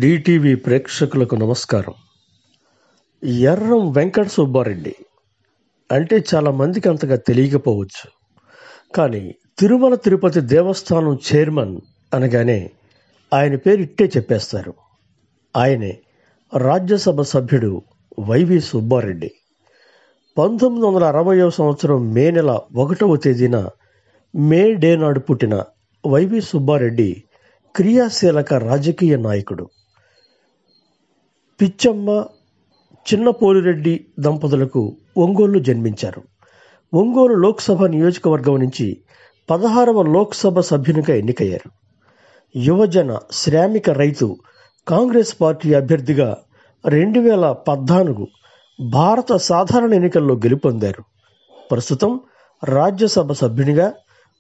DTV ప్రేక్షకులకు నమస్కారం. ఎర్రం వెంకట సుబ్బారెడ్డి అంటే చాలా మందికి అంతగా తెలియకపోవచ్చు. కానీ తిరుమల తిరుపతి దేవస్థానం చైర్మన్ అనగానే ఆయన పేరు ఇట్టే చెప్పేస్తారు. ఆయనే రాజ్యసభ సభ్యుడు వైవి సుబ్బారెడ్డి. 1960వ సంవత్సరం మే నెల 1వ తేదీన మే డే నాడు పుట్టిన వైవి సుబ్బారెడ్డి క్రియాశీలక రాజకీయ నాయకుడు. పిచ్చమ్మ చిన్నపోలిరెడ్డి దంపతులకు ఒంగోలు జన్మించారు. ఒంగోలు లోక్సభ నియోజకవర్గం నుంచి 16వ లోక్సభ సభ్యునిగా ఎన్నికయ్యారు. యువజన శ్రామిక రైతు కాంగ్రెస్ పార్టీ అభ్యర్థిగా 2014 భారత సాధారణ ఎన్నికల్లో గెలుపొందారు. ప్రస్తుతం రాజ్యసభ సభ్యునిగా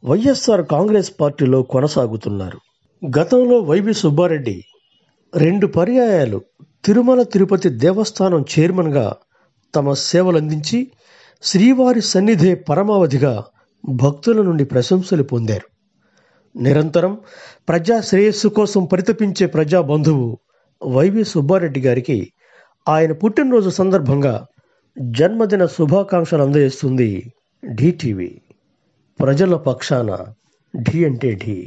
వైఎస్ఆర్ కాంగ్రెస్ పార్టీలో కొనసాగుతున్నారు. గతంలో వైవి సుబ్బారెడ్డి 2 పర్యాయాలు తిరుమల తిరుపతి దేవస్థానం చైర్మన్గా తమ సేవలందించి శ్రీవారి సన్నిధే పరమావధిగా భక్తుల నుండి ప్రశంసలు పొందారు. నిరంతరం ప్రజా శ్రేయస్సు కోసం పరితపించే ప్రజాబంధువు వైవి సుబ్బారెడ్డి గారికి ఆయన పుట్టినరోజు సందర్భంగా జన్మదిన శుభాకాంక్షలు అందజేస్తుంది డిటీవీ. ప్రజల పక్షాన ఢీ అంటే ఢీ.